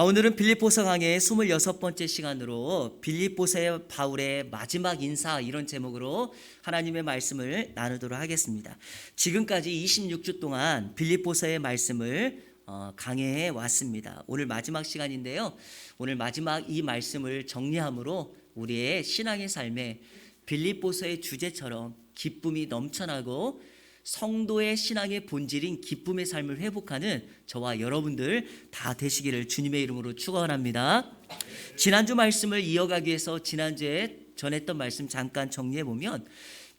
오늘은 빌립보서 강의 26번째 시간으로 빌립보서의 바울의 마지막 인사, 이런 제목으로 하나님의 말씀을 나누도록 하겠습니다. 지금까지 26주 동안 빌립보서의 말씀을 강해해 왔습니다. 오늘 마지막 시간인데요, 오늘 마지막 이 말씀을 정리함으로 우리의 신앙의 삶에 빌립보서의 주제처럼 기쁨이 넘쳐나고 성도의 신앙의 본질인 기쁨의 삶을 회복하는 저와 여러분들 다 되시기를 주님의 이름으로 축원합니다. 지난주 말씀을 이어가기 위해서 지난주에 전했던 말씀 잠깐 정리해 보면,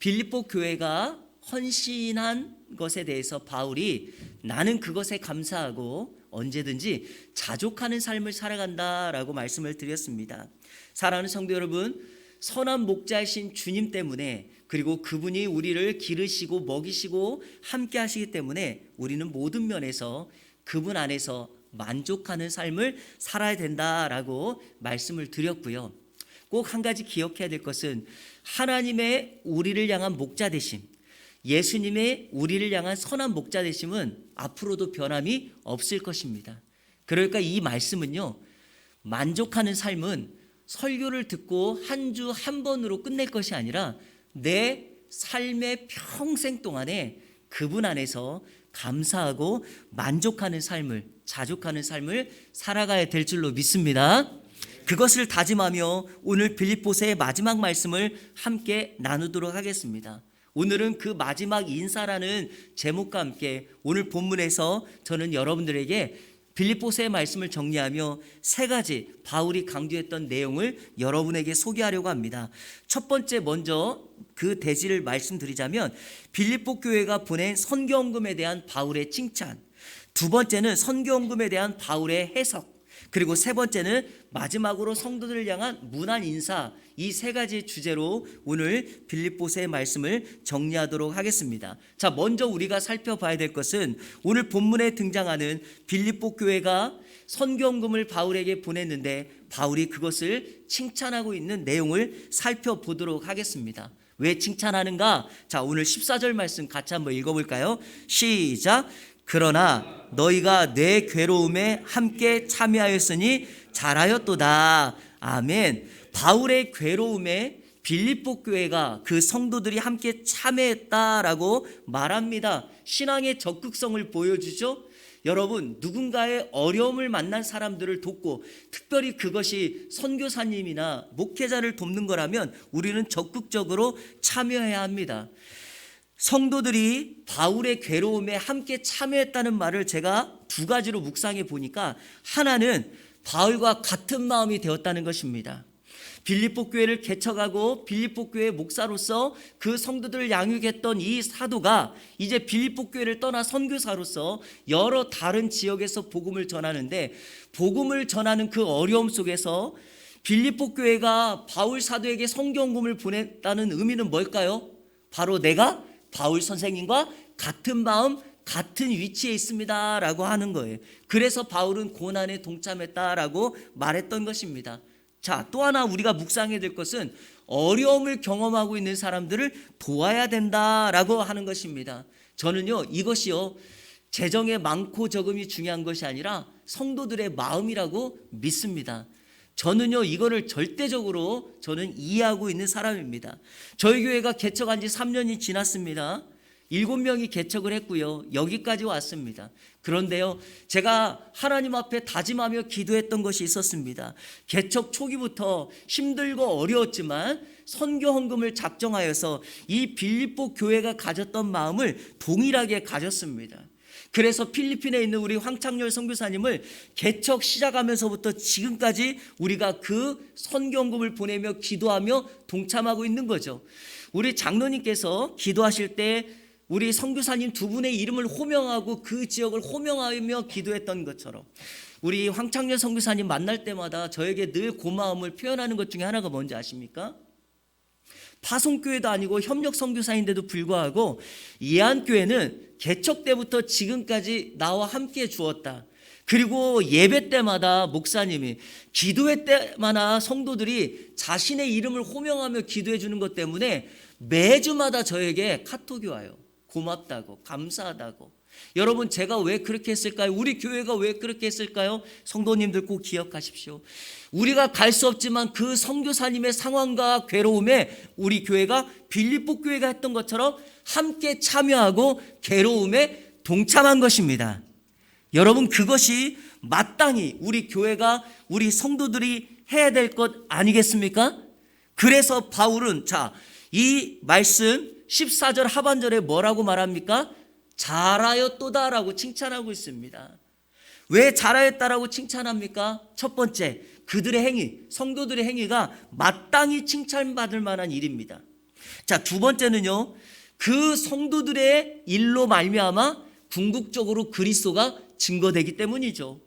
빌립보 교회가 헌신한 것에 대해서 바울이 나는 그것에 감사하고 언제든지 자족하는 삶을 살아간다라고 말씀을 드렸습니다. 사랑하는 성도 여러분, 선한 목자이신 주님 때문에, 그리고 그분이 우리를 기르시고 먹이시고 함께 하시기 때문에 우리는 모든 면에서 그분 안에서 만족하는 삶을 살아야 된다라고 말씀을 드렸고요. 꼭 한 가지 기억해야 될 것은 하나님의 우리를 향한 목자 되심, 예수님의 우리를 향한 선한 목자 되심은 앞으로도 변함이 없을 것입니다. 그러니까 이 말씀은요, 만족하는 삶은 설교를 듣고 한 주 한 번으로 끝낼 것이 아니라 내 삶의 평생 동안에 그분 안에서 감사하고 만족하는 삶을, 자족하는 삶을 살아가야 될 줄로 믿습니다. 그것을 다짐하며 오늘 빌립보서의 마지막 말씀을 함께 나누도록 하겠습니다. 오늘은 그 마지막 인사라는 제목과 함께 오늘 본문에서 저는 여러분들에게 빌립보서의 말씀을 정리하며 세 가지 바울이 강조했던 내용을 여러분에게 소개하려고 합니다. 첫 번째, 먼저 그 대지를 말씀드리자면 빌립보 교회가 보낸 선교헌금에 대한 바울의 칭찬, 두 번째는 선교헌금에 대한 바울의 해석, 그리고 세 번째는 마지막으로 성도들을 향한 문안 인사, 이 세 가지 주제로 오늘 빌립보서의 말씀을 정리하도록 하겠습니다. 자, 먼저 우리가 살펴봐야 될 것은 오늘 본문에 등장하는 빌립보 교회가 선교헌금을 바울에게 보냈는데 바울이 그것을 칭찬하고 있는 내용을 살펴보도록 하겠습니다. 왜 칭찬하는가? 자, 오늘 14절 말씀 같이 한번 읽어볼까요? 시작. 그러나 너희가 내 괴로움에 함께 참여하였으니 잘하였도다. 아멘. 바울의 괴로움에 빌립보 교회가, 그 성도들이 함께 참여했다라고 말합니다. 신앙의 적극성을 보여주죠. 여러분, 누군가의 어려움을 만난 사람들을 돕고, 특별히 그것이 선교사님이나 목회자를 돕는 거라면 우리는 적극적으로 참여해야 합니다. 성도들이 바울의 괴로움에 함께 참여했다는 말을 제가 두 가지로 묵상해 보니까, 하나는 바울과 같은 마음이 되었다는 것입니다. 빌립보 교회를 개척하고 빌립보 교회 목사로서 그 성도들을 양육했던 이 사도가 이제 빌립보 교회를 떠나 선교사로서 여러 다른 지역에서 복음을 전하는데, 복음을 전하는 그 어려움 속에서 빌립보 교회가 바울 사도에게 선교헌금을 보냈다는 의미는 뭘까요? 바로 내가 바울 선생님과 같은 마음, 같은 위치에 있습니다 라고 하는 거예요. 그래서 바울은 고난에 동참했다라고 말했던 것입니다. 자, 또 하나 우리가 묵상해야 될 것은 어려움을 경험하고 있는 사람들을 도와야 된다라고 하는 것입니다. 저는요, 이것이요, 재정의 많고 적음이 중요한 것이 아니라 성도들의 마음이라고 믿습니다. 저는요, 이거를 절대적으로 저는 이해하고 있는 사람입니다. 저희 교회가 개척한 지 3년이 지났습니다. 7명이 개척을 했고요, 여기까지 왔습니다. 그런데요, 제가 하나님 앞에 다짐하며 기도했던 것이 있었습니다. 개척 초기부터 힘들고 어려웠지만 선교헌금을 작정하여서 이 빌립보 교회가 가졌던 마음을 동일하게 가졌습니다. 그래서 필리핀에 있는 우리 황창렬 선교사님을 개척 시작하면서부터 지금까지 우리가 그 선교헌금을 보내며 기도하며 동참하고 있는 거죠. 우리 장로님께서 기도하실 때 우리 선교사님 두 분의 이름을 호명하고 그 지역을 호명하며 기도했던 것처럼, 우리 황창렬 선교사님 만날 때마다 저에게 늘 고마움을 표현하는 것 중에 하나가 뭔지 아십니까? 파송교회도 아니고 협력 선교사인데도 불구하고 예안교회는 개척 때부터 지금까지 나와 함께 주었다. 그리고 예배 때마다 목사님이, 기도회 때마다 성도들이 자신의 이름을 호명하며 기도해 주는 것 때문에 매주마다 저에게 카톡이 와요. 고맙다고, 감사하다고. 여러분, 제가 왜 그렇게 했을까요? 우리 교회가 왜 그렇게 했을까요? 성도님들 꼭 기억하십시오. 우리가 갈 수 없지만 그 선교사님의 상황과 괴로움에 우리 교회가 빌립보 교회가 했던 것처럼 함께 참여하고 괴로움에 동참한 것입니다. 여러분, 그것이 마땅히 우리 교회가, 우리 성도들이 해야 될 것 아니겠습니까? 그래서 바울은 이 말씀 14절 하반절에 뭐라고 말합니까? 잘하였도다라고 칭찬하고 있습니다. 왜 잘하였다라고 칭찬합니까? 첫 번째, 그들의 행위, 성도들의 행위가 마땅히 칭찬받을 만한 일입니다. 두 번째는요, 그 성도들의 일로 말미암아 궁극적으로 그리스도가 증거되기 때문이죠.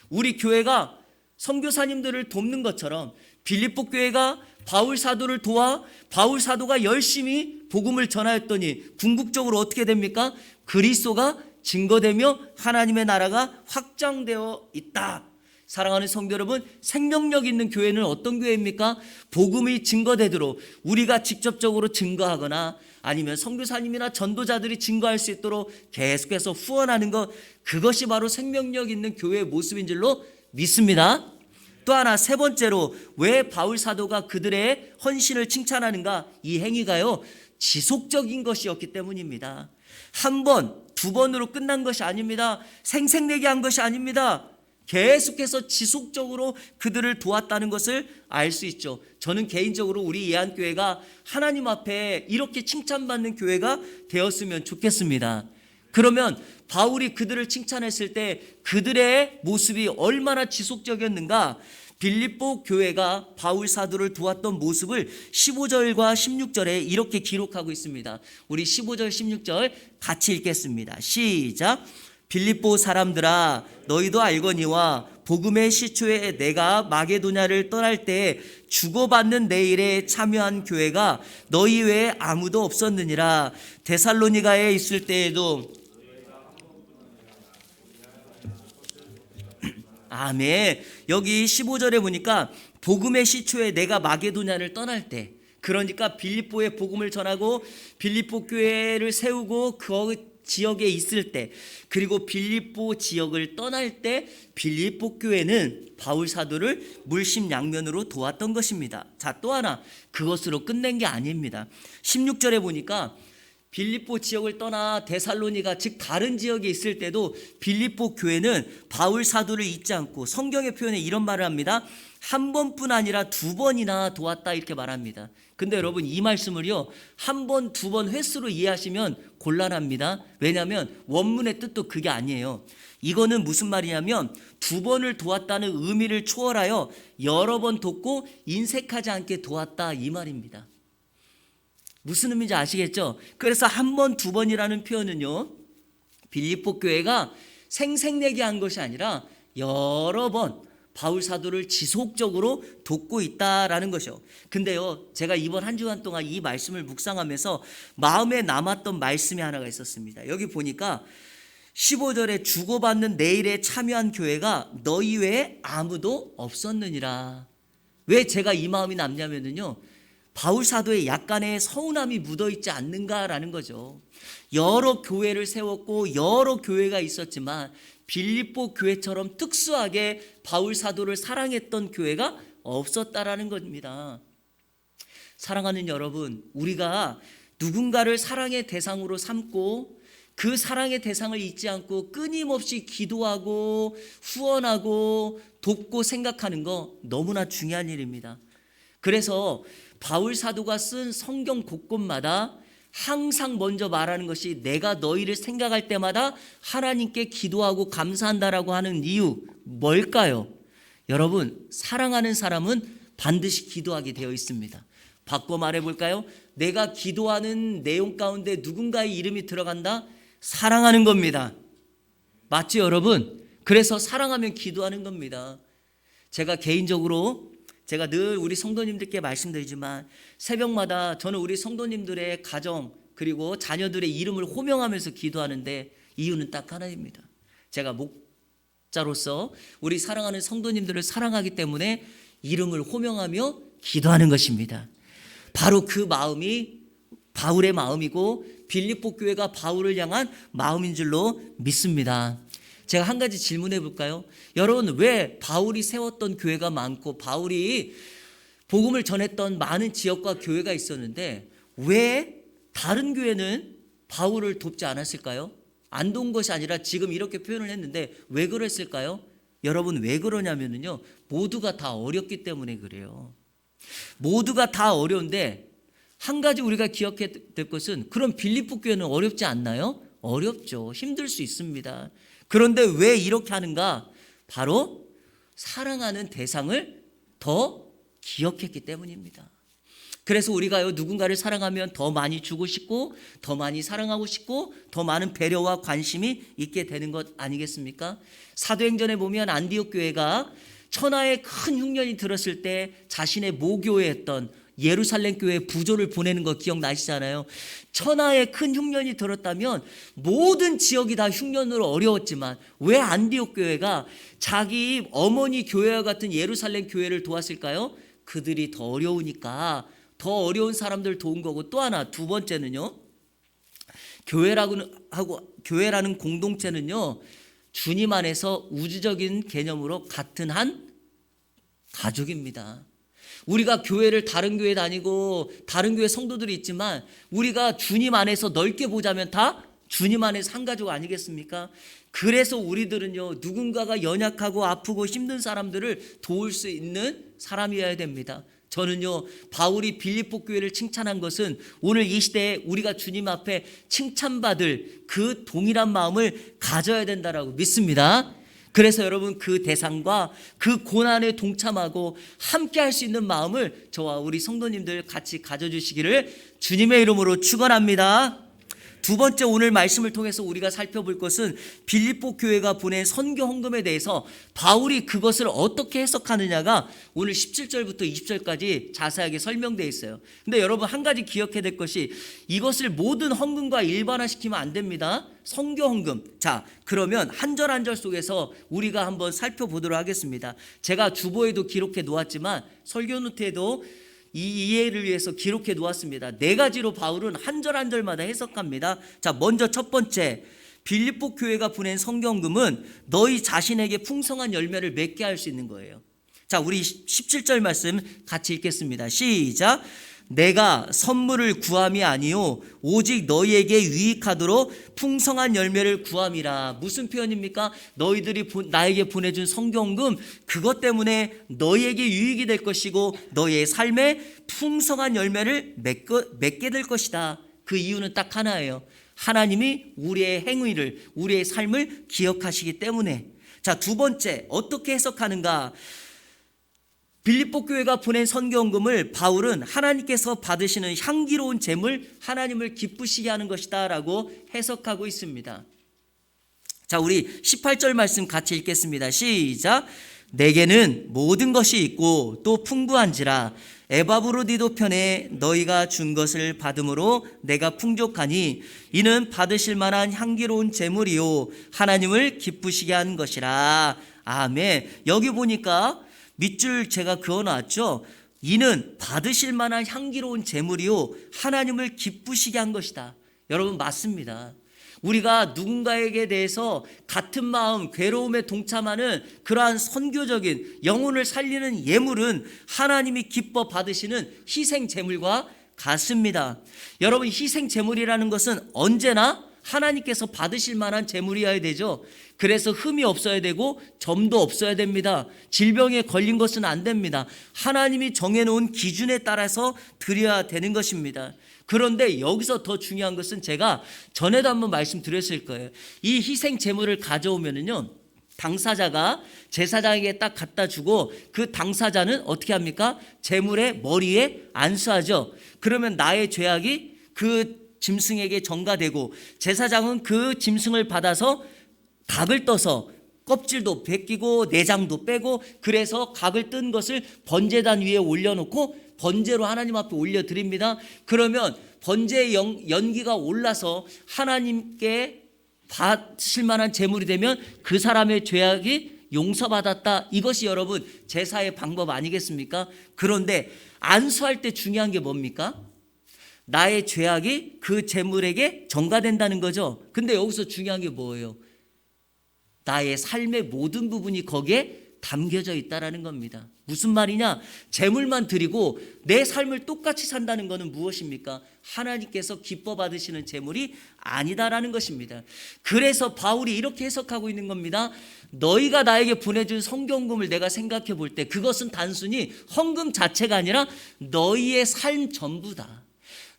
우리 교회가 선교사님들을 돕는 것처럼 빌립보 교회가 바울 사도를 도와 바울 사도가 열심히 복음을 전하였더니 궁극적으로 어떻게 됩니까? 그리스도가 증거되며 하나님의 나라가 확장되어 있다. 사랑하는 성도 여러분, 생명력 있는 교회는 어떤 교회입니까? 복음이 증거되도록 우리가 직접적으로 증거하거나 아니면 선교사님이나 전도자들이 증거할 수 있도록 계속해서 후원하는 것, 그것이 바로 생명력 있는 교회의 모습인 줄로 믿습니다. 또 하나, 세 번째로 왜 바울 사도가 그들의 헌신을 칭찬하는가? 이 행위가요, 지속적인 것이었기 때문입니다. 한 번, 두 번으로 끝난 것이 아닙니다. 생색내게 한 것이 아닙니다. 계속해서 지속적으로 그들을 도왔다는 것을 알 수 있죠. 저는 개인적으로 우리 예한교회가 하나님 앞에 이렇게 칭찬받는 교회가 되었으면 좋겠습니다. 그러면 바울이 그들을 칭찬했을 때 그들의 모습이 얼마나 지속적이었는가? 빌립보 교회가 바울 사도를 도왔던 모습을 15절과 16절에 이렇게 기록하고 있습니다. 우리 15절 16절 같이 읽겠습니다. 시작. 빌립보 사람들아, 너희도 알거니와 복음의 시초에 내가 마게도냐를 떠날 때 주고받는 내 일에 참여한 교회가 너희 외에 아무도 없었느니라. 데살로니가에 있을 때에도 아멘. 여기 15절에 보니까 복음의 시초에 내가 마게도냐를 떠날 때, 그러니까 빌립보에 복음을 전하고 빌립보 교회를 세우고 그 지역에 있을 때, 그리고 빌립보 지역을 떠날 때 빌립보 교회는 바울 사도를 물심양면으로 도왔던 것입니다. 또 하나, 그것으로 끝낸 게 아닙니다. 16절에 보니까 빌립보 지역을 떠나 데살로니가, 즉 다른 지역에 있을 때도 빌립보 교회는 바울 사도를 잊지 않고, 성경의 표현에 이런 말을 합니다. 한 번뿐 아니라 두 번이나 도왔다, 이렇게 말합니다. 근데 여러분, 이 말씀을요, 한 번, 두 번 횟수로 이해하시면 곤란합니다. 왜냐하면 원문의 뜻도 그게 아니에요. 이거는 무슨 말이냐면 두 번을 도왔다는 의미를 초월하여 여러 번 돕고 인색하지 않게 도왔다, 이 말입니다. 무슨 의미인지 아시겠죠? 그래서 한 번, 두 번이라는 표현은요, 빌립보 교회가 생색내게 한 것이 아니라 여러 번 바울 사도를 지속적으로 돕고 있다라는 것이요. 근데요, 제가 이번 한 주간 동안 이 말씀을 묵상하면서 마음에 남았던 말씀이 하나가 있었습니다. 여기 보니까 15절에 주고받는 내 일에 참여한 교회가 너희 외에 아무도 없었느니라. 왜 제가 이 마음이 남냐면요, 바울 사도의 약간의 서운함이 묻어있지 않는가라는 거죠. 여러 교회를 세웠고 여러 교회가 있었지만 빌립보 교회처럼 특수하게 바울 사도를 사랑했던 교회가 없었다라는 겁니다. 사랑하는 여러분, 우리가 누군가를 사랑의 대상으로 삼고 그 사랑의 대상을 잊지 않고 끊임없이 기도하고 후원하고 돕고 생각하는 거 너무나 중요한 일입니다. 그래서 바울 사도가 쓴 성경 곳곳마다 항상 먼저 말하는 것이 내가 너희를 생각할 때마다 하나님께 기도하고 감사한다라고 하는 이유 뭘까요? 여러분, 사랑하는 사람은 반드시 기도하게 되어 있습니다. 바꿔 말해볼까요? 내가 기도하는 내용 가운데 누군가의 이름이 들어간다? 사랑하는 겁니다. 맞죠, 여러분? 그래서 사랑하면 기도하는 겁니다. 제가 개인적으로 제가 늘 우리 성도님들께 말씀드리지만 새벽마다 저는 우리 성도님들의 가정 그리고 자녀들의 이름을 호명하면서 기도하는데 이유는 딱 하나입니다. 제가 목자로서 우리 사랑하는 성도님들을 사랑하기 때문에 이름을 호명하며 기도하는 것입니다. 바로 그 마음이 바울의 마음이고 빌립보 교회가 바울을 향한 마음인 줄로 믿습니다. 제가 한 가지 질문해 볼까요? 여러분, 왜 바울이 세웠던 교회가 많고 바울이 복음을 전했던 많은 지역과 교회가 있었는데 왜 다른 교회는 바울을 돕지 않았을까요? 안 도운 것이 아니라 지금 이렇게 표현을 했는데 왜 그랬을까요? 여러분, 왜 그러냐면요, 모두가 다 어렵기 때문에 그래요. 모두가 다 어려운데 한 가지 우리가 기억해야 될 것은, 그럼 빌립보 교회는 어렵지 않나요? 어렵죠. 힘들 수 있습니다. 그런데 왜 이렇게 하는가? 바로 사랑하는 대상을 더 기억했기 때문입니다. 그래서 우리가요, 누군가를 사랑하면 더 많이 주고 싶고 더 많이 사랑하고 싶고 더 많은 배려와 관심이 있게 되는 것 아니겠습니까? 사도행전에 보면 안디옥 교회가 천하의 큰 흉년이 들었을 때 자신의 모교회였던 예루살렘 교회에 부조를 보내는 거 기억나시잖아요. 천하의 큰 흉년이 들었다면 모든 지역이 다 흉년으로 어려웠지만 왜 안디옥 교회가 자기 어머니 교회와 같은 예루살렘 교회를 도왔을까요? 그들이 더 어려우니까 더 어려운 사람들 도운 거고, 또 하나, 두 번째는요, 교회라는 공동체는요, 주님 안에서 우주적인 개념으로 같은 한 가족입니다. 우리가 교회를 다른 교회 다니고 다른 교회 성도들이 있지만 우리가 주님 안에서 넓게 보자면 다 주님 안에서 한 가족 아니겠습니까? 그래서 우리들은요, 누군가가 연약하고 아프고 힘든 사람들을 도울 수 있는 사람이어야 됩니다. 저는요, 바울이 빌립보 교회를 칭찬한 것은 오늘 이 시대에 우리가 주님 앞에 칭찬받을 그 동일한 마음을 가져야 된다라고 믿습니다. 그래서 여러분, 그 대상과 그 고난에 동참하고 함께 할 수 있는 마음을 저와 우리 성도님들 같이 가져주시기를 주님의 이름으로 축원합니다. 두 번째, 오늘 말씀을 통해서 우리가 살펴볼 것은 빌립보 교회가 보낸 선교 헌금에 대해서 바울이 그것을 어떻게 해석하느냐가 오늘 17절부터 20절까지 자세하게 설명되어 있어요. 근데 여러분, 한 가지 기억해야 될 것이, 이것을 모든 헌금과 일반화시키면 안 됩니다. 선교 헌금. 자, 그러면 한 절 한 절 속에서 우리가 한번 살펴보도록 하겠습니다. 제가 주보에도 기록해 놓았지만 설교 노트에도 이 이해를 위해서 기록해 놓았습니다. 네 가지로 바울은 한 절 한 절마다 해석합니다. 자, 먼저 첫 번째, 빌립보 교회가 보낸 성경금은 너희 자신에게 풍성한 열매를 맺게 할 수 있는 거예요. 자, 우리 17절 말씀 같이 읽겠습니다. 시작. 내가 선물을 구함이 아니요 오직 너희에게 유익하도록 풍성한 열매를 구함이라. 무슨 표현입니까? 너희들이 나에게 보내준 성경금, 그것 때문에 너희에게 유익이 될 것이고 너희의 삶에 풍성한 열매를 맺게 될 것이다. 그 이유는 딱 하나예요. 하나님이 우리의 행위를, 우리의 삶을 기억하시기 때문에. 자, 두 번째, 어떻게 해석하는가? 빌립보 교회가 보낸 선교헌금을 바울은 하나님께서 받으시는 향기로운 제물, 하나님을 기쁘시게 하는 것이다 라고 해석하고 있습니다. 자, 우리 18절 말씀 같이 읽겠습니다. 시작. 내게는 모든 것이 있고 또 풍부한지라 에바브로디도 편에 너희가 준 것을 받음으로 내가 풍족하니 이는 받으실 만한 향기로운 제물이요 하나님을 기쁘시게 하는 것이라. 아멘. 여기 보니까 밑줄 제가 그어놨죠. 이는 받으실 만한 향기로운 제물이요 하나님을 기쁘시게 한 것이다. 여러분, 맞습니다. 우리가 누군가에게 대해서 같은 마음, 괴로움에 동참하는 그러한 선교적인 영혼을 살리는 예물은 하나님이 기뻐 받으시는 희생 제물과 같습니다. 여러분, 희생 제물이라는 것은 언제나 하나님께서 받으실 만한 제물이어야 되죠. 그래서 흠이 없어야 되고 점도 없어야 됩니다. 질병에 걸린 것은 안 됩니다. 하나님이 정해놓은 기준에 따라서 드려야 되는 것입니다. 그런데 여기서 더 중요한 것은 제가 전에도 한번 말씀드렸을 거예요. 이 희생 제물을 가져오면은요, 당사자가 제사장에게 딱 갖다 주고 그 당사자는 어떻게 합니까? 제물의 머리에 안수하죠. 그러면 나의 죄악이 그 짐승에게 전가되고 제사장은 그 짐승을 받아서 각을 떠서 껍질도 벗기고 내장도 빼고, 그래서 각을 뜬 것을 번제단 위에 올려놓고 번제로 하나님 앞에 올려드립니다. 그러면 번제의 연기가 올라서 하나님께 받으실 만한 제물이 되면 그 사람의 죄악이 용서받았다. 이것이 여러분 제사의 방법 아니겠습니까? 그런데 안수할 때 중요한 게 뭡니까? 나의 죄악이 그 제물에게 전가된다는 거죠. 근데 여기서 중요한 게 뭐예요? 나의 삶의 모든 부분이 거기에 담겨져 있다라는 겁니다. 무슨 말이냐? 제물만 드리고 내 삶을 똑같이 산다는 것은 무엇입니까? 하나님께서 기뻐 받으시는 제물이 아니다라는 것입니다. 그래서 바울이 이렇게 해석하고 있는 겁니다. 너희가 나에게 보내준 성경금을 내가 생각해 볼 때 그것은 단순히 헌금 자체가 아니라 너희의 삶 전부다.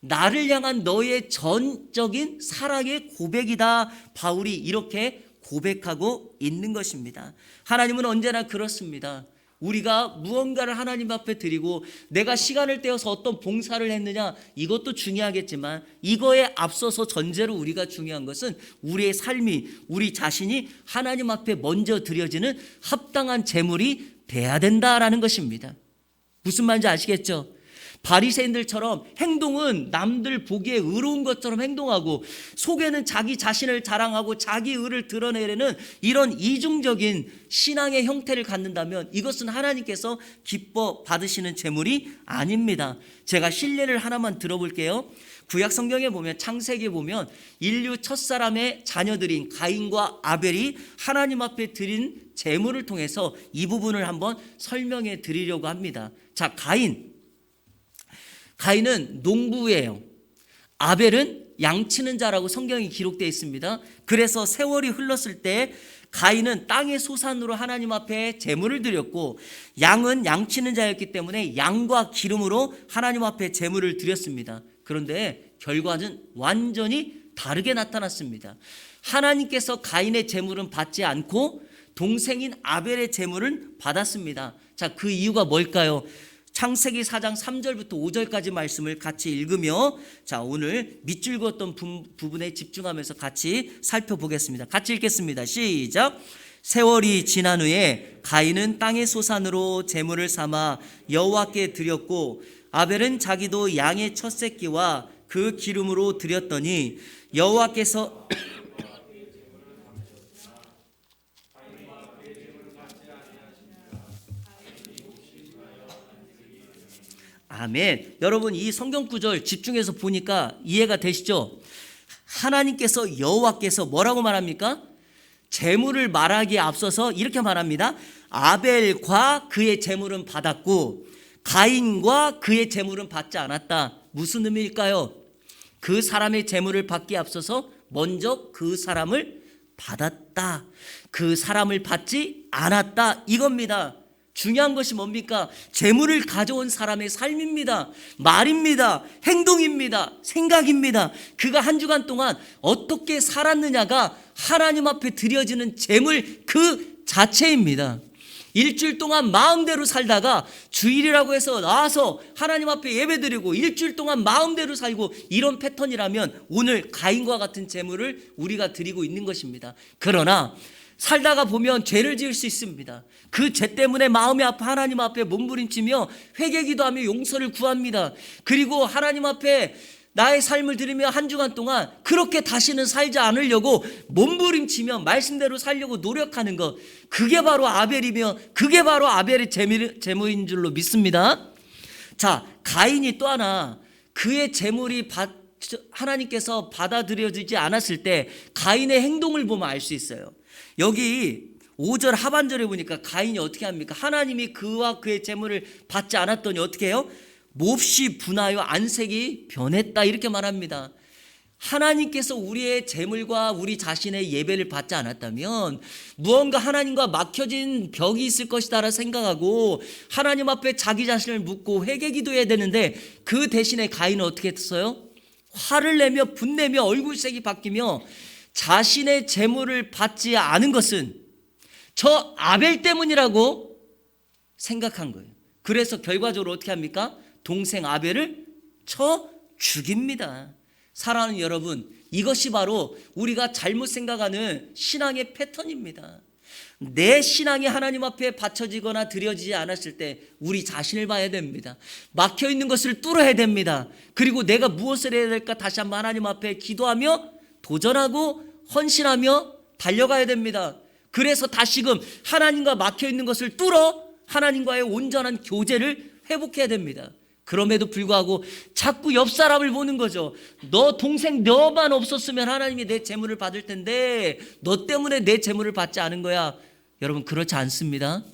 나를 향한 너희의 전적인 사랑의 고백이다. 바울이 이렇게 고백하고 있는 것입니다. 하나님은 언제나 그렇습니다. 우리가 무언가를 하나님 앞에 드리고 내가 시간을 떼어서 어떤 봉사를 했느냐, 이것도 중요하겠지만 이거에 앞서서 전제로 우리가 중요한 것은 우리의 삶이, 우리 자신이 하나님 앞에 먼저 드려지는 합당한 제물이 돼야 된다라는 것입니다. 무슨 말인지 아시겠죠? 바리새인들처럼 행동은 남들 보기에 의로운 것처럼 행동하고 속에는 자기 자신을 자랑하고 자기 의를 드러내려는 이런 이중적인 신앙의 형태를 갖는다면 이것은 하나님께서 기뻐 받으시는 제물이 아닙니다. 제가 실례를 하나만 들어볼게요. 구약 성경에 보면, 창세기에 보면 인류 첫사람의 자녀들인 가인과 아벨이 하나님 앞에 드린 제물을 통해서 이 부분을 한번 설명해 드리려고 합니다. 자, 가인은 농부예요. 아벨은 양치는 자라고 성경이 기록되어 있습니다. 그래서 세월이 흘렀을 때 가인은 땅의 소산으로 하나님 앞에 제물을 드렸고, 양은 양치는 자였기 때문에 양과 기름으로 하나님 앞에 제물을 드렸습니다. 그런데 결과는 완전히 다르게 나타났습니다. 하나님께서 가인의 제물은 받지 않고 동생인 아벨의 제물은 받았습니다. 자, 그 이유가 뭘까요? 창세기 4장 3절부터 5절까지 말씀을 같이 읽으며, 자, 오늘 밑줄 그었던 부분에 집중하면서 같이 살펴보겠습니다. 같이 읽겠습니다. 시작. 세월이 지난 후에 가인은 땅의 소산으로 제물을 삼아 여호와께 드렸고, 아벨은 자기도 양의 첫 새끼와 그 기름으로 드렸더니 여호와께서 아멘. 여러분, 이 성경 구절 집중해서 보니까 이해가 되시죠? 하나님께서, 여호와께서 뭐라고 말합니까? 제물을 말하기에 앞서서 이렇게 말합니다. 아벨과 그의 제물은 받았고 가인과 그의 제물은 받지 않았다. 무슨 의미일까요? 그 사람의 제물을 받기에 앞서서 먼저 그 사람을 받았다. 그 사람을 받지 않았다. 이겁니다. 중요한 것이 뭡니까? 제물을 가져온 사람의 삶입니다. 말입니다. 행동입니다. 생각입니다. 그가 한 주간 동안 어떻게 살았느냐가 하나님 앞에 드려지는 제물 그 자체입니다. 일주일 동안 마음대로 살다가 주일이라고 해서 나와서 하나님 앞에 예배드리고 일주일 동안 마음대로 살고, 이런 패턴이라면 오늘 가인과 같은 제물을 우리가 드리고 있는 것입니다. 그러나 살다가 보면 죄를 지을 수 있습니다. 그 죄 때문에 마음이 아파 하나님 앞에 몸부림치며 회개기도하며 용서를 구합니다. 그리고 하나님 앞에 나의 삶을 드리며 한 주간 동안 그렇게 다시는 살지 않으려고 몸부림치며 말씀대로 살려고 노력하는 것, 그게 바로 아벨이며 그게 바로 아벨의 제물인 줄로 믿습니다. 자, 가인이 또 하나 그의 제물이 하나님께서 받아들여지지 않았을 때 가인의 행동을 보면 알 수 있어요. 여기 5절 하반절에 보니까 가인이 어떻게 합니까? 하나님이 그와 그의 제물을 받지 않았더니 어떻게 해요? 몹시 분하여 안색이 변했다, 이렇게 말합니다. 하나님께서 우리의 제물과 우리 자신의 예배를 받지 않았다면 무언가 하나님과 막혀진 벽이 있을 것이다 생각하고 하나님 앞에 자기 자신을 묻고 회개 기도해야 되는데, 그 대신에 가인은 어떻게 했어요? 화를 내며 분내며 얼굴색이 바뀌며 자신의 제물을 받지 않은 것은 저 아벨 때문이라고 생각한 거예요. 그래서 결과적으로 어떻게 합니까? 동생 아벨을 쳐 죽입니다. 사랑하는 여러분, 이것이 바로 우리가 잘못 생각하는 신앙의 패턴입니다. 내 신앙이 하나님 앞에 바쳐지거나 드려지지 않았을 때 우리 자신을 봐야 됩니다. 막혀있는 것을 뚫어야 됩니다. 그리고 내가 무엇을 해야 될까 다시 한번 하나님 앞에 기도하며 도전하고 헌신하며 달려가야 됩니다. 그래서 다시금 하나님과 막혀있는 것을 뚫어 하나님과의 온전한 교제를 회복해야 됩니다. 그럼에도 불구하고 자꾸 옆 사람을 보는 거죠. 너 동생 너만 없었으면 하나님이 내 재물을 받을 텐데 너 때문에 내 재물을 받지 않은 거야. 여러분, 그렇지 않습니다.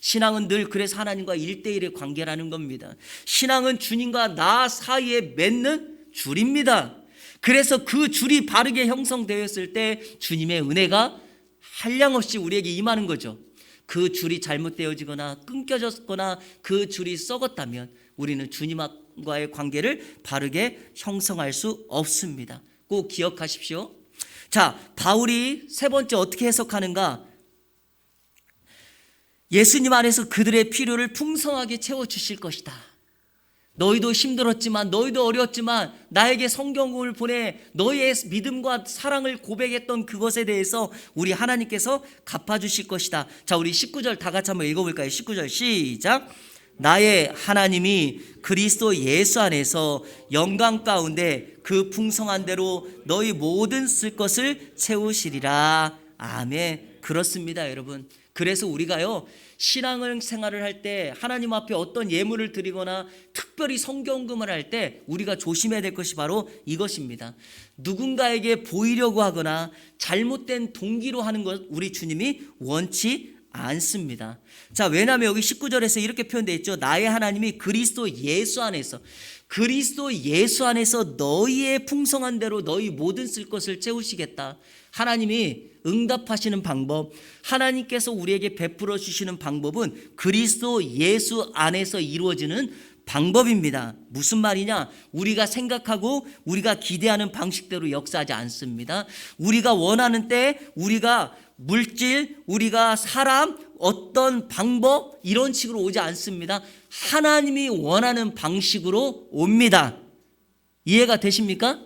신앙은 늘 그래서 하나님과 1대1의 관계라는 겁니다. 신앙은 주님과 나 사이에 맺는 줄입니다. 그래서 그 줄이 바르게 형성되었을 때 주님의 은혜가 한량없이 우리에게 임하는 거죠. 그 줄이 잘못되어지거나 끊겨졌거나 그 줄이 썩었다면 우리는 주님과의 관계를 바르게 형성할 수 없습니다. 꼭 기억하십시오. 자, 바울이 세 번째 어떻게 해석하는가? 예수님 안에서 그들의 필요를 풍성하게 채워주실 것이다. 너희도 힘들었지만, 너희도 어려웠지만 나에게 성경을 보내 너희의 믿음과 사랑을 고백했던 그것에 대해서 우리 하나님께서 갚아주실 것이다. 자, 우리 19절 다 같이 한번 읽어볼까요? 19절 시작. 나의 하나님이 그리스도 예수 안에서 영광 가운데 그 풍성한 대로 너희 모든 쓸 것을 채우시리라. 아멘. 그렇습니다, 여러분. 그래서 우리가요, 신앙을 생활을 할 때 하나님 앞에 어떤 예물을 드리거나 특별히 성경금을 할 때 우리가 조심해야 될 것이 바로 이것입니다. 누군가에게 보이려고 하거나 잘못된 동기로 하는 것 우리 주님이 원치 않습니다. 자, 왜냐하면 여기 19절에서 이렇게 표현되어 있죠. 나의 하나님이 그리스도 예수 안에서, 그리스도 예수 안에서 너희의 풍성한 대로 너희 모든 쓸 것을 채우시겠다. 하나님이 응답하시는 방법, 하나님께서 우리에게 베풀어 주시는 방법은 그리스도 예수 안에서 이루어지는 방법입니다. 무슨 말이냐? 우리가 생각하고 우리가 기대하는 방식대로 역사하지 않습니다. 우리가 원하는 때 우리가 물질, 우리가 사람, 어떤 방법 이런 식으로 오지 않습니다. 하나님이 원하는 방식으로 옵니다. 이해가 되십니까?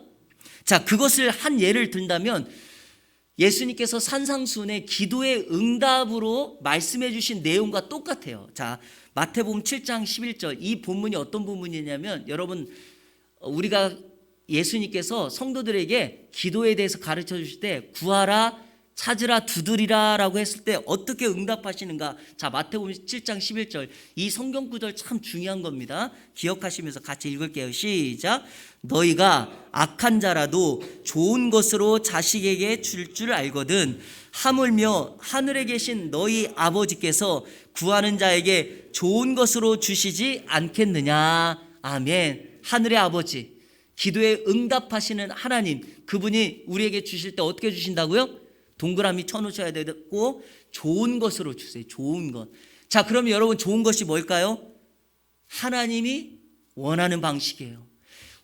자, 그것을 한 예를 든다면 예수님께서 산상수훈의 기도의 응답으로 말씀해 주신 내용과 똑같아요. 자, 마태복음 7장 11절, 이 본문이 어떤 본문이냐면, 여러분, 우리가 예수님께서 성도들에게 기도에 대해서 가르쳐 주실 때 구하라, 찾으라, 두드리라 라고 했을 때 어떻게 응답하시는가? 자, 마태복음 7장 11절, 이 성경 구절 참 중요한 겁니다. 기억하시면서 같이 읽을게요. 시작. 너희가 악한 자라도 좋은 것으로 자식에게 줄 줄 알거든 하물며 하늘에 계신 너희 아버지께서 구하는 자에게 좋은 것으로 주시지 않겠느냐. 아멘. 하늘의 아버지, 기도에 응답하시는 하나님, 그분이 우리에게 주실 때 어떻게 주신다고요? 동그라미 쳐놓으셔야 되고 좋은 것으로 주세요. 좋은 것. 자, 그러면 여러분, 좋은 것이 뭘까요? 하나님이 원하는 방식이에요.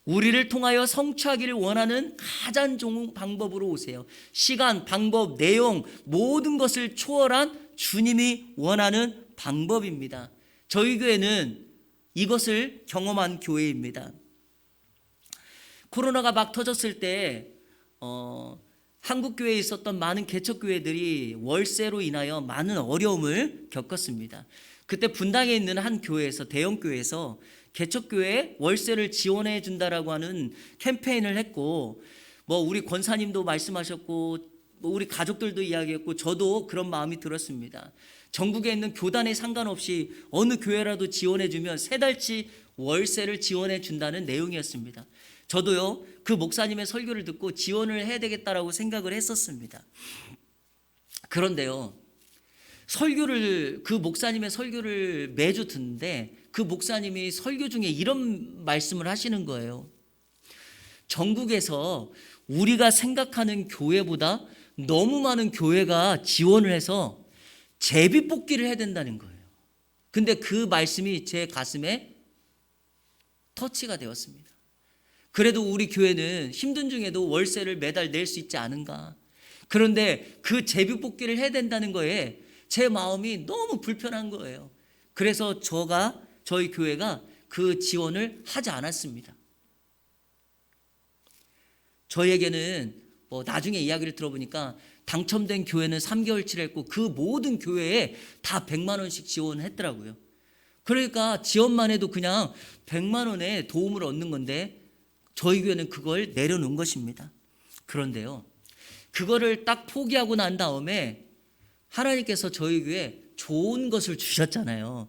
우리를 통하여 성취하기를 원하는 가장 좋은 방법으로 오세요. 시간, 방법, 내용 모든 것을 초월한 주님이 원하는 방법입니다. 저희 교회는 이것을 경험한 교회입니다. 코로나가 막 터졌을 때 한국교회에 있었던 많은 개척교회들이 월세로 인하여 많은 어려움을 겪었습니다. 그때 분당에 있는 한 교회에서, 대형교회에서 개척교회에 월세를 지원해 준다라고 하는 캠페인을 했고, 우리 권사님도 말씀하셨고, 우리 가족들도 이야기했고, 저도 그런 마음이 들었습니다. 전국에 있는 교단에 상관없이 어느 교회라도 지원해 주면 3달치 월세를 지원해 준다는 내용이었습니다. 저도요, 그 목사님의 설교를 듣고 지원을 해야 되겠다라고 생각을 했었습니다. 그런데요, 그 목사님의 설교를 매주 듣는데 그 목사님이 설교 중에 이런 말씀을 하시는 거예요. 전국에서 우리가 생각하는 교회보다 너무 많은 교회가 지원을 해서 제비뽑기를 해야 된다는 거예요. 근데 그 말씀이 제 가슴에 터치가 되었습니다. 그래도 우리 교회는 힘든 중에도 월세를 매달 낼 수 있지 않은가. 그런데 그 제비뽑기를 해야 된다는 거에 제 마음이 너무 불편한 거예요. 그래서 저희 교회가 그 지원을 하지 않았습니다. 저희에게는 나중에 이야기를 들어보니까 당첨된 교회는 3개월치를 했고 그 모든 교회에 다 100만 원씩 지원했더라고요. 그러니까 지원만 해도 그냥 100만 원의 도움을 얻는 건데 저희 교회는 그걸 내려놓은 것입니다. 그런데요, 그거를 딱 포기하고 난 다음에 하나님께서 저희 교회에 좋은 것을 주셨잖아요.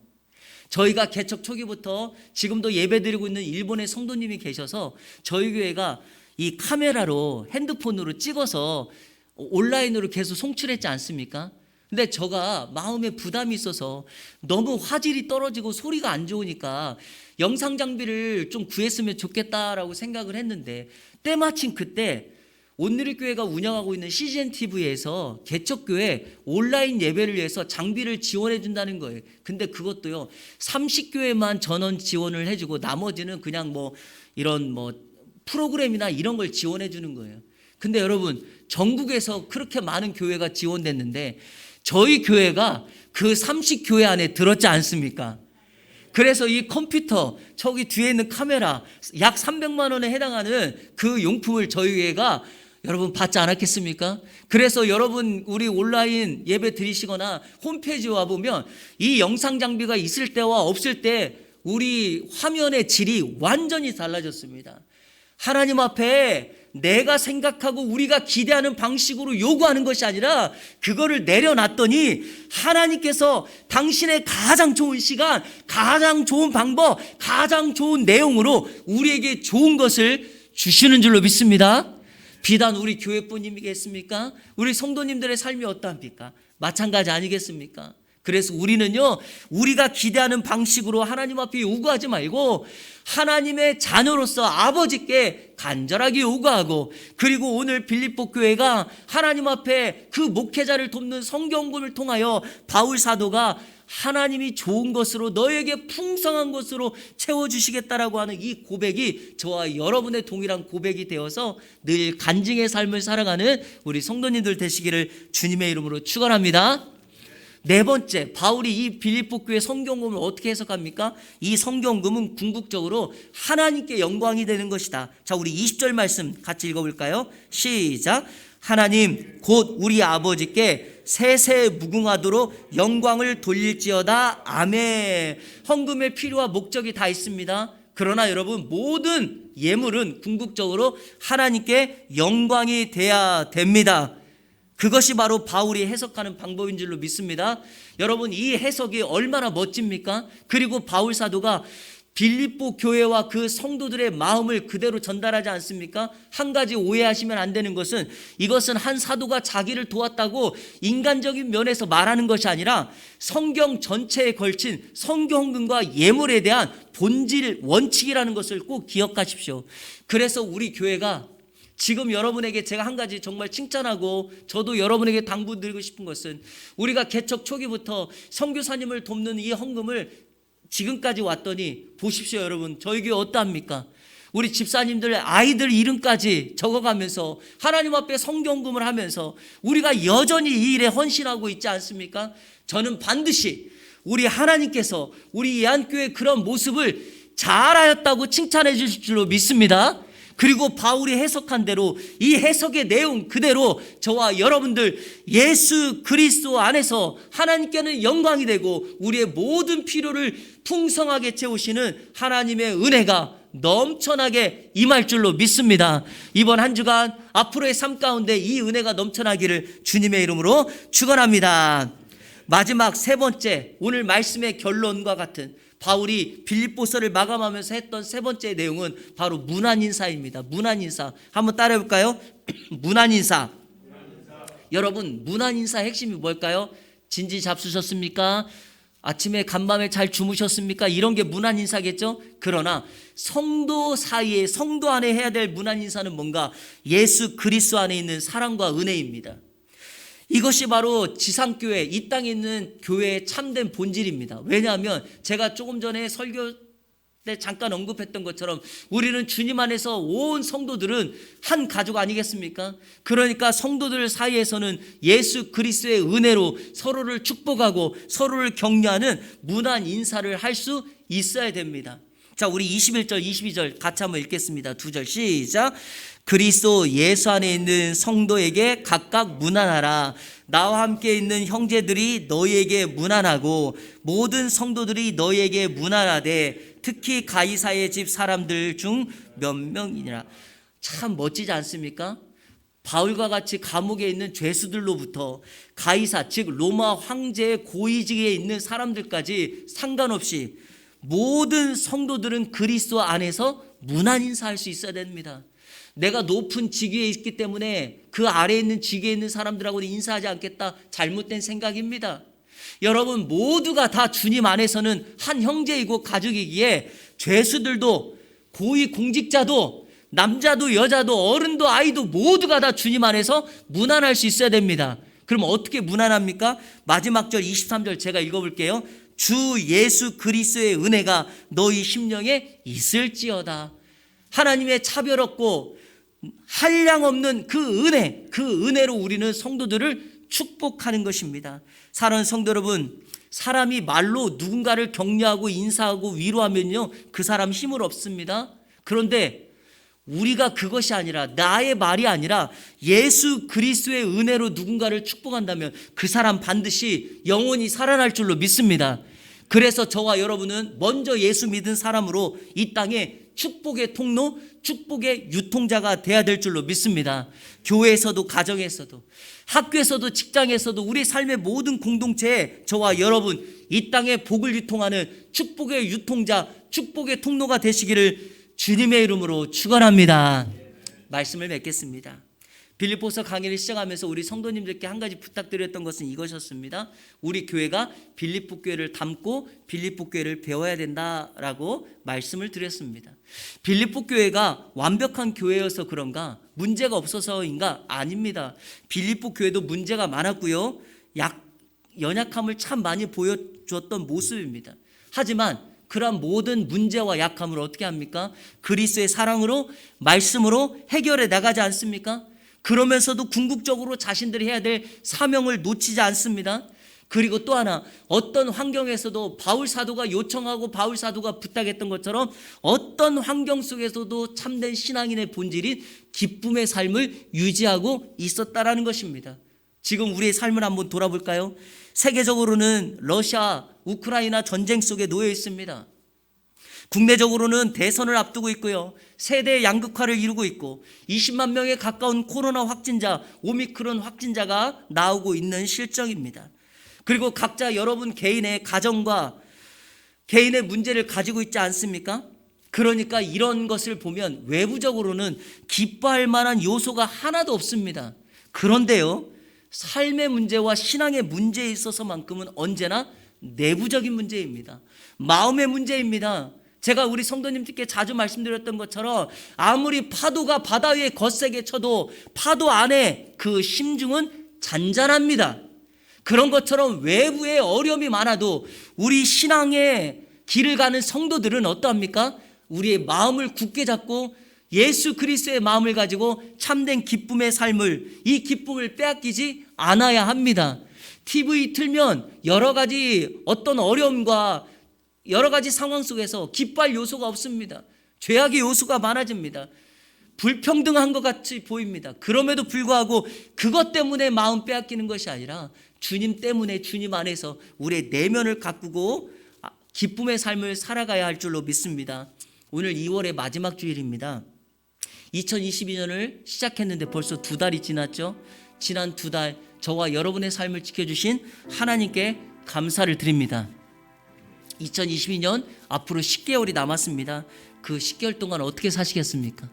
저희가 개척 초기부터 지금도 예배드리고 있는 일본의 성도님이 계셔서 저희 교회가 이 카메라로 핸드폰으로 찍어서 온라인으로 계속 송출했지 않습니까? 근데 제가 마음에 부담이 있어서 너무 화질이 떨어지고 소리가 안 좋으니까 영상 장비를 좀 구했으면 좋겠다라고 생각을 했는데, 때마침 그때 온누리교회가 운영하고 있는 CGN TV에서 개척교회 온라인 예배를 위해서 장비를 지원해 준다는 거예요. 근데 그것도요 30교회만 전원 지원을 해주고 나머지는 그냥 뭐 이런 뭐 프로그램이나 이런 걸 지원해 주는 거예요. 근데 여러분, 전국에서 그렇게 많은 교회가 지원됐는데 저희 교회가 그 30교회 안에 들었지 않습니까? 그래서 이 컴퓨터, 저기 뒤에 있는 카메라 약 300만 원에 해당하는 그 용품을 저희 교회가 여러분 받지 않았겠습니까? 그래서 여러분 우리 온라인 예배 드리시거나 홈페이지 와보면 이 영상 장비가 있을 때와 없을 때 우리 화면의 질이 완전히 달라졌습니다. 하나님 앞에 내가 생각하고 우리가 기대하는 방식으로 요구하는 것이 아니라 그거를 내려놨더니 하나님께서 당신의 가장 좋은 시간, 가장 좋은 방법, 가장 좋은 내용으로 우리에게 좋은 것을 주시는 줄로 믿습니다. 비단 우리 교회뿐이겠습니까? 우리 성도님들의 삶이 어떠합니까? 마찬가지 아니겠습니까? 그래서 우리는요, 우리가 기대하는 방식으로 하나님 앞에 요구하지 말고 하나님의 자녀로서 아버지께 간절하게 요구하고, 그리고 오늘 빌립보 교회가 하나님 앞에 그 목회자를 돕는 성경금을 통하여 바울 사도가 하나님이 좋은 것으로 너에게 풍성한 것으로 채워주시겠다라고 하는 이 고백이 저와 여러분의 동일한 고백이 되어서 늘 간증의 삶을 살아가는 우리 성도님들 되시기를 주님의 이름으로 축원합니다. 네 번째, 바울이 이 빌립보 교회 성경금을 어떻게 해석합니까? 이 성경금은 궁극적으로 하나님께 영광이 되는 것이다. 자, 우리 20절 말씀 같이 읽어볼까요? 시작. 하나님 곧 우리 아버지께 세세 무궁하도록 영광을 돌릴지어다. 아멘. 헌금의 필요와 목적이 다 있습니다. 그러나 여러분, 모든 예물은 궁극적으로 하나님께 영광이 돼야 됩니다. 그것이 바로 바울이 해석하는 방법인 줄로 믿습니다. 여러분, 이 해석이 얼마나 멋집니까? 그리고 바울 사도가 빌립보 교회와 그 성도들의 마음을 그대로 전달하지 않습니까? 한 가지 오해하시면 안 되는 것은, 이것은 한 사도가 자기를 도왔다고 인간적인 면에서 말하는 것이 아니라 성경 전체에 걸친 성경근과 예물에 대한 본질 원칙이라는 것을 꼭 기억하십시오. 그래서 우리 교회가 지금 여러분에게 제가 한 가지 정말 칭찬하고 저도 여러분에게 당부드리고 싶은 것은, 우리가 개척 초기부터 선교사님을 돕는 이 헌금을 지금까지 왔더니 보십시오. 여러분, 저희 교회 어떠합니까? 우리 집사님들 아이들 이름까지 적어가면서 하나님 앞에 성경금을 하면서 우리가 여전히 이 일에 헌신하고 있지 않습니까? 저는 반드시 우리 하나님께서 우리 예안교회의 그런 모습을 잘하였다고 칭찬해 주실 줄로 믿습니다. 그리고 바울이 해석한 대로 이 해석의 내용 그대로 저와 여러분들 예수 그리스도 안에서 하나님께는 영광이 되고 우리의 모든 필요를 풍성하게 채우시는 하나님의 은혜가 넘쳐나게 임할 줄로 믿습니다. 이번 한 주간 앞으로의 삶 가운데 이 은혜가 넘쳐나기를 주님의 이름으로 축원합니다. 마지막 세 번째, 오늘 말씀의 결론과 같은 바울이 빌립보서를 마감하면서 했던 세 번째 내용은 바로 문안인사입니다. 문안인사 한번 따라해볼까요? 문안인사. 여러분, 문안인사의 핵심이 뭘까요? 진지 잡수셨습니까? 아침에 간밤에 잘 주무셨습니까? 이런 게 문안인사겠죠? 그러나 성도 사이에, 성도 안에 해야 될 문안인사는 뭔가? 예수 그리스도 안에 있는 사랑과 은혜입니다. 이것이 바로 지상교회, 이 땅에 있는 교회의 참된 본질입니다. 왜냐하면 제가 조금 전에 설교 때 잠깐 언급했던 것처럼 우리는 주님 안에서 온 성도들은 한 가족 아니겠습니까? 그러니까 성도들 사이에서는 예수 그리스도의 은혜로 서로를 축복하고 서로를 격려하는 문안 인사를 할 수 있어야 됩니다. 자, 우리 21절, 22절 같이 한번 읽겠습니다. 두 절 시작. 그리스도 예수 안에 있는 성도에게 각각 문안하라. 나와 함께 있는 형제들이 너희에게 문안하고 모든 성도들이 너희에게 문안하되 특히 가이사의 집 사람들 중 몇 명이니라. 참 멋지지 않습니까? 바울과 같이 감옥에 있는 죄수들로부터 가이사 즉 로마 황제의 고위직에 있는 사람들까지 상관없이 모든 성도들은 그리스도 안에서 문안 인사할 수 있어야 됩니다. 내가 높은 직위에 있기 때문에 그 아래에 있는 직위에 있는 사람들하고는 인사하지 않겠다, 잘못된 생각입니다. 여러분 모두가 다 주님 안에서는 한 형제이고 가족이기에 죄수들도 고위 공직자도 남자도 여자도 어른도 아이도 모두가 다 주님 안에서 문안할 수 있어야 됩니다. 그럼 어떻게 문안합니까? 마지막 절 23절 제가 읽어볼게요. 주 예수 그리스도의 은혜가 너희 심령에 있을지어다. 하나님의 차별 없고 한량 없는 그 은혜로 우리는 성도들을 축복하는 것입니다. 사랑하는 성도 여러분, 사람이 말로 누군가를 격려하고 인사하고 위로하면요, 그 사람 힘을 얻습니다. 그런데 우리가 그것이 아니라, 나의 말이 아니라 예수 그리스도의 은혜로 누군가를 축복한다면 그 사람 반드시 영원히 살아날 줄로 믿습니다. 그래서 저와 여러분은 먼저 예수 믿은 사람으로 이 땅에 축복의 통로, 축복의 유통자가 돼야 될 줄로 믿습니다. 교회에서도, 가정에서도, 학교에서도, 직장에서도, 우리 삶의 모든 공동체에 저와 여러분 이 땅에 복을 유통하는 축복의 유통자, 축복의 통로가 되시기를 주님의 이름으로 축원합니다. 말씀을 맺겠습니다. 빌립보서 강의를 시작하면서 우리 성도님들께 한 가지 부탁드렸던 것은 이것이었습니다. 우리 교회가 빌립보 교회를 닮고 빌립보 교회를 배워야 된다라고 말씀을 드렸습니다. 빌립보 교회가 완벽한 교회여서 그런가, 문제가 없어서인가? 아닙니다. 빌립보 교회도 문제가 많았고요, 연약함을 참 많이 보여주었던 모습입니다. 하지만 그러한 모든 문제와 약함을 어떻게 합니까? 그리스도의 사랑으로, 말씀으로 해결해 나가지 않습니까? 그러면서도 궁극적으로 자신들이 해야 될 사명을 놓치지 않습니다. 그리고 또 하나, 어떤 환경에서도 바울 사도가 요청하고 바울 사도가 부탁했던 것처럼 어떤 환경 속에서도 참된 신앙인의 본질인 기쁨의 삶을 유지하고 있었다라는 것입니다. 지금 우리의 삶을 한번 돌아볼까요? 세계적으로는 러시아, 우크라이나 전쟁 속에 놓여 있습니다. 국내적으로는 대선을 앞두고 있고요, 세대 양극화를 이루고 있고 20만 명에 가까운 코로나 확진자, 오미크론 확진자가 나오고 있는 실정입니다. 그리고 각자 여러분 개인의 가정과 개인의 문제를 가지고 있지 않습니까? 그러니까 이런 것을 보면 외부적으로는 기뻐할 만한 요소가 하나도 없습니다. 그런데요, 삶의 문제와 신앙의 문제에 있어서만큼은 언제나 내부적인 문제입니다. 마음의 문제입니다. 제가 우리 성도님들께 자주 말씀드렸던 것처럼 아무리 파도가 바다 위에 거세게 쳐도 파도 안에 그 심중은 잔잔합니다. 그런 것처럼 외부에 어려움이 많아도 우리 신앙의 길을 가는 성도들은 어떠합니까? 우리의 마음을 굳게 잡고 예수 그리스도의 마음을 가지고 참된 기쁨의 삶을, 이 기쁨을 빼앗기지 않아야 합니다. TV 틀면 여러 가지 어떤 어려움과 여러 가지 상황 속에서 기뻐할 요소가 없습니다. 죄악의 요소가 많아집니다. 불평등한 것 같이 보입니다. 그럼에도 불구하고 그것 때문에 마음 빼앗기는 것이 아니라 주님 때문에 주님 안에서 우리의 내면을 가꾸고 기쁨의 삶을 살아가야 할 줄로 믿습니다. 오늘 2월의 마지막 주일입니다. 2022년을 시작했는데 벌써 2달이 지났죠. 지난 2달 저와 여러분의 삶을 지켜주신 하나님께 감사를 드립니다. 2022년 앞으로 10개월이 남았습니다. 그 10개월 동안 어떻게 사시겠습니까?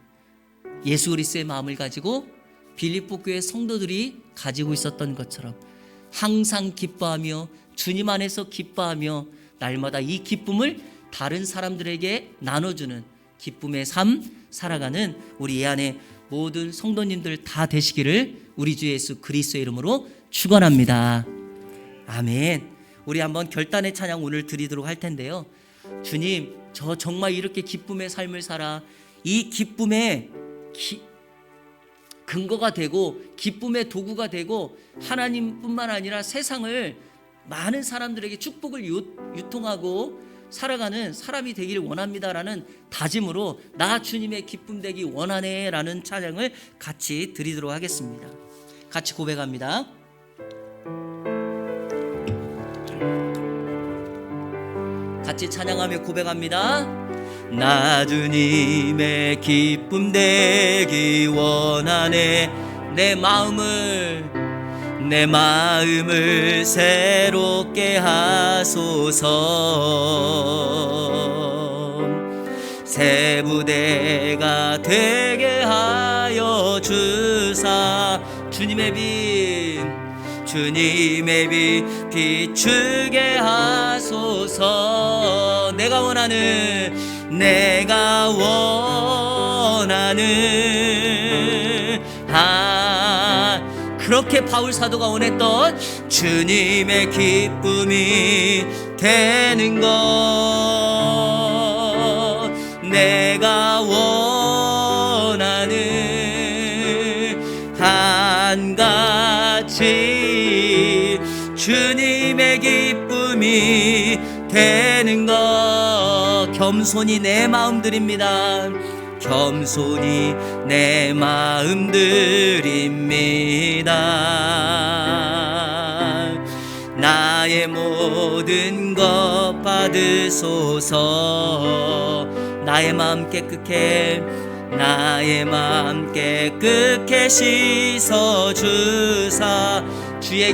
예수 그리스도의 마음을 가지고 빌립보 교회 성도들이 가지고 있었던 것처럼 항상 기뻐하며 주님 안에서 기뻐하며 날마다 이 기쁨을 다른 사람들에게 나눠주는 기쁨의 삶 살아가는 우리 이 안에 모든 성도님들 다 되시기를 우리 주 예수 그리스도의 이름으로 축원합니다. 아멘. 우리 한번 결단의 찬양 오늘 드리도록 할 텐데요. 주님, 저 정말 이렇게 기쁨의 삶을 살아 이 기쁨의 근거가 되고 기쁨의 도구가 되고 하나님뿐만 아니라 세상을 많은 사람들에게 축복을 유통하고 살아가는 사람이 되기를 원합니다라는 다짐으로 나 주님의 기쁨 되기 원하네 라는 찬양을 같이 드리도록 하겠습니다. 같이 고백합니다. 같이 찬양하며 고백합니다. 나 주님의 기쁨 되기 원하네. 내 마음을 새롭게 하소서. 새 부대가 되게 하여 주사 주님의 빛 비추게 하소서. 내가 원하는 그렇게 바울 사도가 원했던 주님의 기쁨이 되는 것, 내가 원하는 한 가지 주님의 기쁨이 되는 것. 겸손히 내 마음 드립니다. 겸손히 내 마음 드립니다. 나의 모든 것 받으소서. 나의 마음 깨끗게 씻어 주사 주의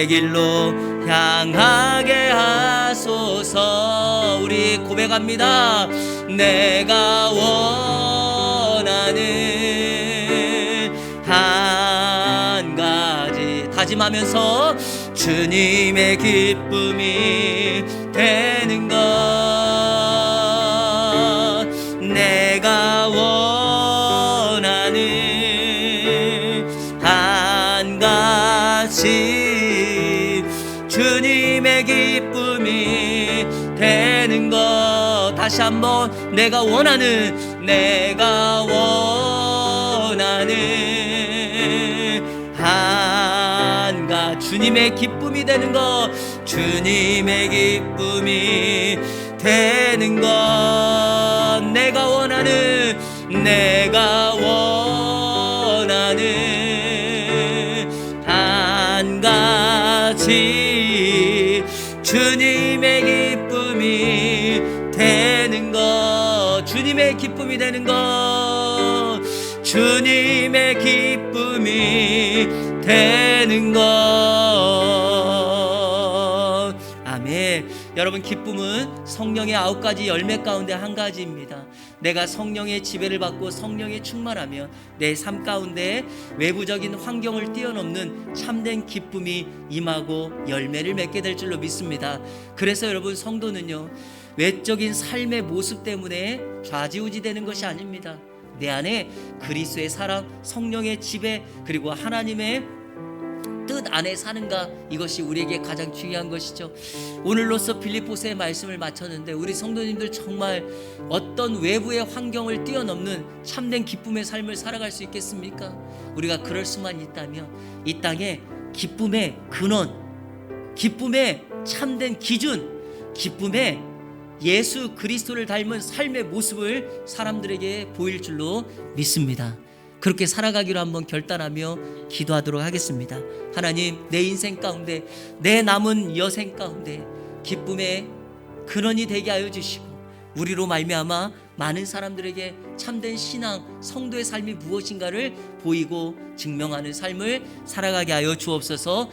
길로 향하게 하소서. 우리 고백합니다. 내가 원하는 한 가지 다짐하면서 주님의 기쁨이 되는 것, 내가 원하는 한 가지 주님의 기쁨이 되는 것. 다시 한번 내가 원하는 한 가지 주님의 기쁨이 되는 것, 주님의 기쁨이 되는 것. 내가 원하는 한 가지 주님의 기쁨이 되는 것, 주님의 기쁨이 되는 것, 주님의 기쁨이 되는 것. 아멘. 여러분, 기쁨은 성령의 9가지 열매 가운데 한 가지입니다. 내가 성령의 지배를 받고 성령에 충만하면 내 삶 가운데 외부적인 환경을 뛰어넘는 참된 기쁨이 임하고 열매를 맺게 될 줄로 믿습니다. 그래서 여러분, 성도는요, 외적인 삶의 모습 때문에 좌지우지되는 것이 아닙니다. 내 안에 그리스도의 사랑, 성령의 지배, 그리고 하나님의 뜻 안에 사는가, 이것이 우리에게 가장 중요한 것이죠. 오늘로써 빌립보서의 말씀을 마쳤는데 우리 성도님들 정말 어떤 외부의 환경을 뛰어넘는 참된 기쁨의 삶을 살아갈 수 있겠습니까? 우리가 그럴 수만 있다면 이 땅에 기쁨의 근원, 기쁨의 참된 기준, 기쁨의 예수 그리스도를 닮은 삶의 모습을 사람들에게 보일 줄로 믿습니다. 그렇게 살아가기로 한번 결단하며 기도하도록 하겠습니다. 하나님, 내 인생 가운데, 내 남은 여생 가운데 기쁨의 근원이 되게 하여 주시고 우리로 말미암아 많은 사람들에게 참된 신앙, 성도의 삶이 무엇인가를 보이고 증명하는 삶을 살아가게 하여 주옵소서.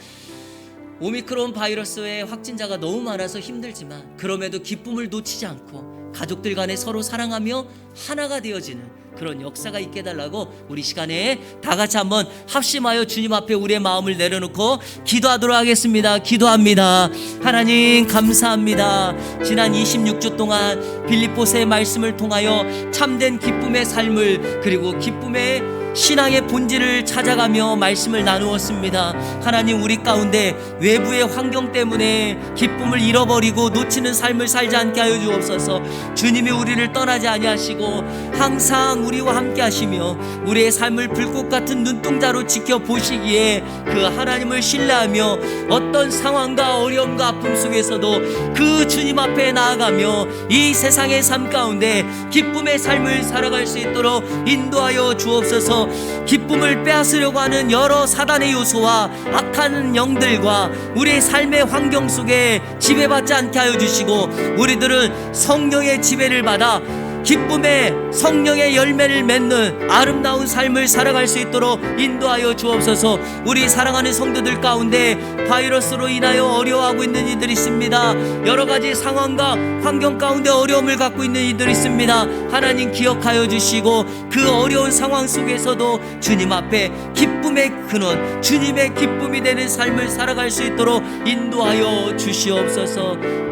오미크론 바이러스의 확진자가 너무 많아서 힘들지만 그럼에도 기쁨을 놓치지 않고 가족들 간에 서로 사랑하며 하나가 되어지는 그런 역사가 있게 해달라고 우리 시간에 다 같이 한번 합심하여 주님 앞에 우리의 마음을 내려놓고 기도하도록 하겠습니다. 기도합니다. 하나님, 감사합니다. 지난 26주 동안 빌립보서의 말씀을 통하여 참된 기쁨의 삶을, 그리고 기쁨의 신앙의 본질을 찾아가며 말씀을 나누었습니다. 하나님, 우리 가운데 외부의 환경 때문에 기쁨을 잃어버리고 놓치는 삶을 살지 않게 하여 주옵소서. 주님이 우리를 떠나지 아니하시고 항상 우리와 함께 하시며 우리의 삶을 불꽃 같은 눈동자로 지켜보시기에 그 하나님을 신뢰하며 어떤 상황과 어려움과 아픔 속에서도 그 주님 앞에 나아가며 이 세상의 삶 가운데 기쁨의 삶을 살아갈 수 있도록 인도하여 주옵소서. 기쁨을 빼앗으려고 하는 여러 사단의 요소와 악한 영들과 우리의 삶의 환경 속에 지배받지 않게 하여 주시고 우리들은 성령의 지배를 받아 기쁨의 성령의 열매를 맺는 아름다운 삶을 살아갈 수 있도록 인도하여 주옵소서. 우리 사랑하는 성도들 가운데 바이러스로 인하여 어려워하고 있는 이들이 있습니다. 여러 가지 상황과 환경 가운데 어려움을 갖고 있는 이들이 있습니다. 하나님 기억하여 주시고 그 어려운 상황 속에서도 주님 앞에 기쁨의 근원, 주님의 기쁨이 되는 삶을 살아갈 수 있도록 인도하여 주시옵소서.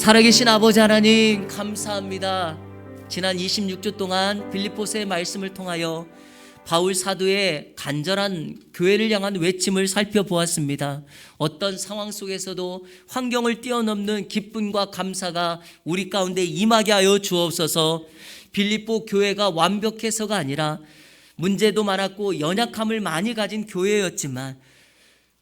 살아계신 아버지 하나님 감사합니다. 지난 26주 동안 빌립보서의 말씀을 통하여 바울 사도의 간절한 교회를 향한 외침을 살펴보았습니다. 어떤 상황 속에서도 환경을 뛰어넘는 기쁨과 감사가 우리 가운데 임하게 하여 주옵소서. 빌립보 교회가 완벽해서가 아니라 문제도 많았고 연약함을 많이 가진 교회였지만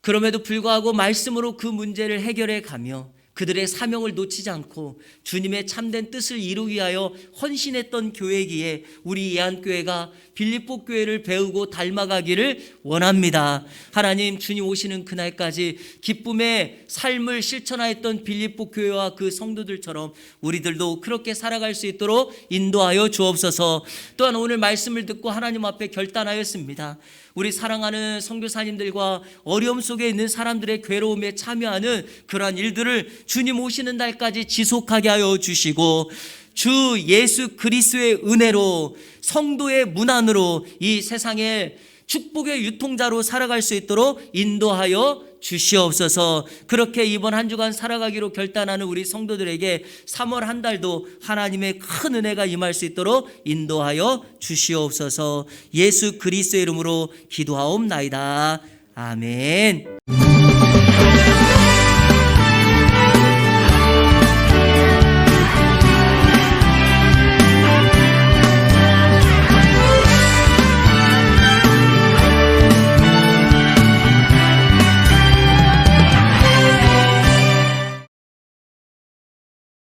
그럼에도 불구하고 말씀으로 그 문제를 해결해 가며 그들의 사명을 놓치지 않고 주님의 참된 뜻을 이루기 위하여 헌신했던 교회이기에 우리 예안교회가 빌립보 교회를 배우고 닮아가기를 원합니다. 하나님, 주님 오시는 그날까지 기쁨의 삶을 실천하였던 빌립보 교회와 그 성도들처럼 우리들도 그렇게 살아갈 수 있도록 인도하여 주옵소서. 또한 오늘 말씀을 듣고 하나님 앞에 결단하였습니다. 우리 사랑하는 선교사님들과 어려움 속에 있는 사람들의 괴로움에 참여하는 그러한 일들을 주님 오시는 날까지 지속하게 하여 주시고 주 예수 그리스도의 은혜로 성도의 문안으로 이 세상에 축복의 유통자로 살아갈 수 있도록 인도하여 주시옵소서. 그렇게 이번 한 주간 살아가기로 결단하는 우리 성도들에게 3월 한 달도 하나님의 큰 은혜가 임할 수 있도록 인도하여 주시옵소서. 예수 그리스도의 이름으로 기도하옵나이다. 아멘.